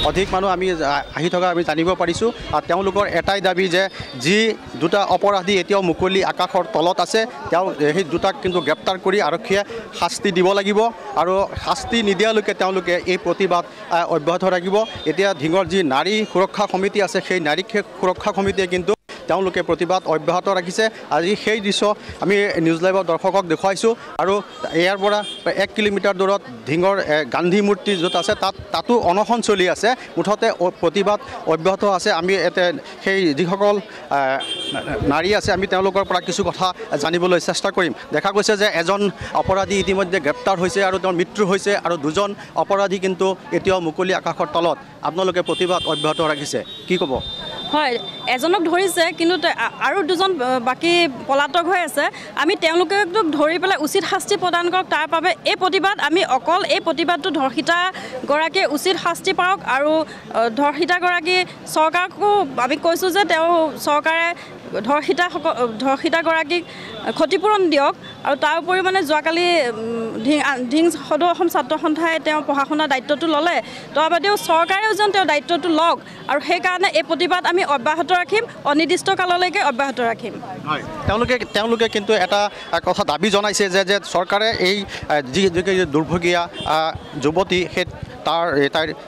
অধিক মানুহ আমি আহি থকা আমি জানিব পাৰিছোঁ আৰু তেওঁলোকৰ এটাই দাবী যে যি দুটা অপৰাধী এতিয়াও মুকলি আকাশৰ তলত আছে তেওঁ সেই দুটাক কিন্তু গ্ৰেপ্তাৰ কৰি আৰক্ষীয়ে শাস্তি দিব লাগিব আৰু শাস্তি নিদিয়ালৈকে তেওঁলোকে এই প্ৰতিবাদ অব্যাহত ৰাখিব। এতিয়া ধিঙৰ যি নাৰী সুৰক্ষা সমিতি আছে সেই নাৰী সুৰক্ষা সমিতিয়ে কিন্তু তেওঁলোকে প্ৰতিবাদ অব্যাহত ৰাখিছে। আজি সেই দৃশ্য আমি নিউজ লাইভৰ দৰ্শকক দেখুৱাইছোঁ আৰু ইয়াৰ পৰা 1 কিলোমিটাৰ দূৰত ধিঙৰ গান্ধী মূৰ্তি য'ত আছে তাতো অনশন চলি আছে। মুঠতে প্ৰতিবাদ অব্যাহত আছে। আমি সেই যিসকল নাৰী আছে আমি তেওঁলোকৰ পৰা কিছু কথা জানিবলৈ চেষ্টা কৰিম। দেখা গৈছে যে এজন অপৰাধী ইতিমধ্যে গ্ৰেপ্তাৰ হৈছে আৰু তেওঁৰ মৃত্যু হৈছে আৰু দুজন অপৰাধী কিন্তু এতিয়াও মুকলি আকাশৰ তলত। আপোনালোকে প্ৰতিবাদ অব্যাহত ৰাখিছে, কি ক'ব? হয়, এজনক ধৰিছে কিন্তু আৰু দুজন বাকী পলাতক হৈ আছে। আমি তেওঁলোকক ধৰি পেলাই উচিত শাস্তি প্ৰদান কৰক তাৰ বাবে এই প্ৰতিবাদ। আমি অকল এই প্ৰতিবাদটো ধৰ্ষিতাগৰাকীয়ে উচিত শাস্তি পাওক আৰু ধৰ্ষিতাগৰাকী চৰকাৰকো আমি কৈছোঁ যে তেওঁ চৰকাৰে ধৰ্ষিতাগৰাকীক ক্ষতিপূৰণ দিয়ক। আৰু তাৰ উপৰিও মানে যোৱাকালি ধিং সদৌ অসম ছাত্ৰ সন্থাই তেওঁ পঢ়া শুনাৰ দায়িত্বটো ল'লে, তাৰ বাদেও চৰকাৰেও যেন তেওঁ দায়িত্বটো লওক আৰু সেইকাৰণে এই প্ৰতিবাদ আমি অব্যাহত ৰাখিম, অনিৰ্দিষ্ট কাললৈকে অব্যাহত ৰাখিম। হয়, তেওঁলোকে কিন্তু এটা কথা দাবী জনাইছে যে চৰকাৰে এই যি দুৰ্ভগীয়া যুৱতী সেই তাৰ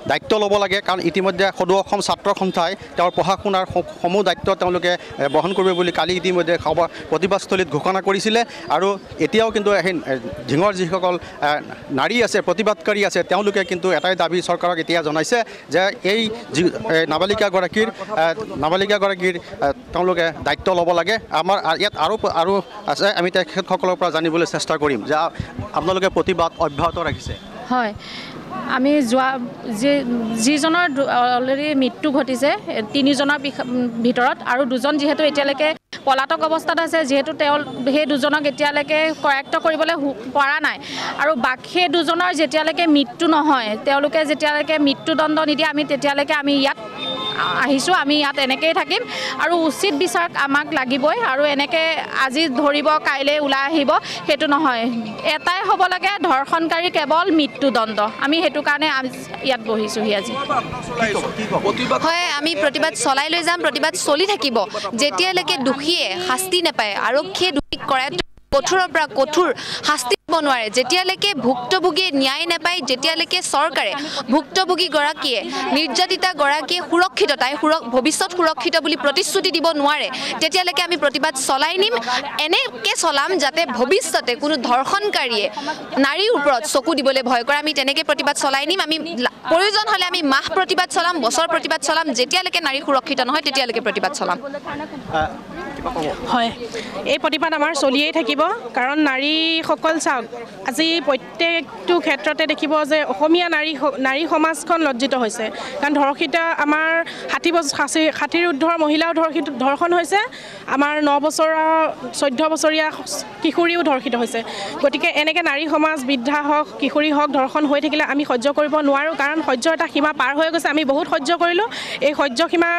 দায়িত্ব ল'ব লাগে, কাৰণ ইতিমধ্যে সদৌ অসম ছাত্ৰ সন্থাই তেওঁৰ পঢ়া শুনাৰ সমূহ দায়িত্ব তেওঁলোকে বহন কৰিব বুলি কালি ইতিমধ্যে প্ৰতিবাদস্থলীত ঘোষণা কৰিছিলে। আৰু এতিয়াও কিন্তু সেই ধিঙৰ যিসকল নাৰী আছে, প্ৰতিবাদকাৰী আছে, তেওঁলোকে কিন্তু এটাই দাবী চৰকাৰক এতিয়া জনাইছে যে এই যি নাবালিকাগৰাকীৰ তেওঁলোকে দায়িত্ব ল'ব লাগে। আমাৰ ইয়াত আৰু আছে, আমি তেখেতসকলৰ পৰা জানিবলৈ চেষ্টা কৰিম যে আপোনালোকে প্ৰতিবাদ অব্যাহত ৰাখিছে। হয়, আমি যিজনৰ অলৰেডি মৃত্যু ঘটিছে 3জনৰ ভিতৰত আৰু 2জন যিহেতু এতিয়ালৈকে পলাতক অৱস্থাত আছে, যিহেতু তেওঁ সেই 2জনক এতিয়ালৈকে কৰায়ত্ব কৰিবলৈ পৰা নাই আৰু সেই 2জনৰ যেতিয়ালৈকে মৃত্যু নহয়, তেওঁলোকে যেতিয়ালৈকে মৃত্যুদণ্ড নিদিয়ে আমি তেতিয়ালৈকে আমি ইয়াত আহিছোঁ। আমি ইয়াত এনেকৈয়ে থাকিম আৰু উচিত বিচাৰ আমাক লাগিবই। আৰু এনেকৈ আজি ধৰিব কাইলৈ ওলাই আহিব সেইটো নহয়, এটাই হ'ব লাগে ধৰ্ষণকাৰী কেৱল মৃত্যুদণ্ড। আমি সেইটো কাৰণে ইয়াত বহিছোঁহি আজি। হয়, আমি প্ৰতিবাদ চলাই লৈ যাম, প্ৰতিবাদ চলি থাকিব যেতিয়ালৈকে দোষীয়ে শাস্তি নাপায়, আৰক্ষীয়ে দোষীক কৰে কঠোৰৰ পৰা কঠোৰ শাস্তি দিব নোৱাৰে, যেতিয়ালৈকে ভুক্তভোগীয়ে ন্যায় নাপায়, যেতিয়ালৈকে চৰকাৰে ভুক্তভোগীগৰাকীয়ে নিৰ্যাতিতাগৰাকীয়ে সুৰক্ষিত, তাই ভৱিষ্যত সুৰক্ষিত বুলি প্ৰতিশ্ৰুতি দিব নোৱাৰে, তেতিয়ালৈকে আমি প্ৰতিবাদ চলাই নিম। এনেকৈ চলাম যাতে ভৱিষ্যতে কোনো ধৰ্ষণকাৰীয়ে নাৰীৰ ওপৰত চকু দিবলৈ ভয় কৰে। আমি তেনেকৈ প্ৰতিবাদ চলাই নিম। আমি প্ৰয়োজন হ'লে আমি মাহ প্ৰতিবাদ চলাম, বছৰ প্ৰতিবাদ চলাম, যেতিয়ালৈকে নাৰী সুৰক্ষিত নহয় তেতিয়ালৈকে প্ৰতিবাদ চলাম। হয়, এই প্ৰতিবাদ আমাৰ চলিয়েই থাকিব, কাৰণ নাৰীসকল চাওক, আজি প্ৰত্যেকটো ক্ষেত্ৰতে দেখিব যে অসমীয়া নাৰী সমাজখন লজ্জিত হৈছে। কাৰণ ধৰ্ষিত আমাৰ 60 ঊৰ্ধৰ মহিলাও ধৰ্ষণ হৈছে, আমাৰ 9 বছৰৰ 14 বছৰীয়া কিশোৰীও ধৰ্ষিত হৈছে। গতিকে এনেকৈ নাৰী সমাজ, বৃদ্ধা হওক, কিশোৰী হওক, ধৰ্ষণ হৈ থাকিলে আমি সহ্য কৰিব নোৱাৰোঁ, কাৰণ সহ্য এটা সীমা পাৰ হৈ গৈছে। আমি বহুত সহ্য কৰিলোঁ, এই সহ্য সীমা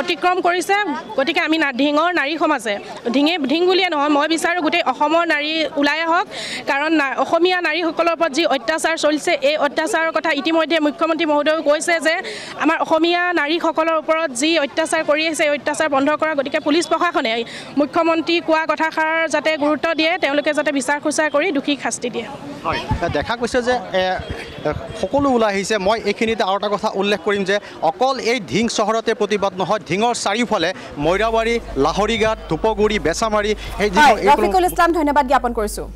অতিক্ৰম কৰিছে। গতিকে আমি ধিঙৰ নাৰী সমাজে ধিং বুলিয়ে নহয়, মই বিচাৰোঁ গোটেই অসমৰ নাৰী ওলাই আহক, কাৰণ অসমীয়া নাৰীসকলৰ ওপৰত যি অত্যাচাৰ চলিছে, এই অত্যাচাৰৰ কথা ইতিমধ্যে মুখ্যমন্ত্ৰী মহোদয়েও কৈছে যে আমাৰ অসমীয়া নাৰীসকলৰ ওপৰত যি অত্যাচাৰ কৰি আহিছে এই অত্যাচাৰ বন্ধ কৰা। গতিকে পুলিচ প্ৰশাসনে মুখ্যমন্ত্ৰী কোৱা কথাষাৰ যাতে গুৰুত্ব দিয়ে, তেওঁলোকে যাতে বিচাৰ খোচাৰ কৰি দোষীক শাস্তি দিয়ে। হয়, দেখা গৈছে যে সকলো ওলাই আহিছে। মই এইখিনিতে আৰু এটা কথা উল্লেখ কৰিম যে অকল এই ধিং চহৰতে প্ৰতিবাদ নহয়, ধিঙৰ চাৰিওফালে মৈৰাবাৰী, লাহৰীঘাট, ধূপগুৰি, বেচামাৰী, ৰফিকুল ইছলাম ধন্যবাদ জ্ঞাপন কৰিছোঁ।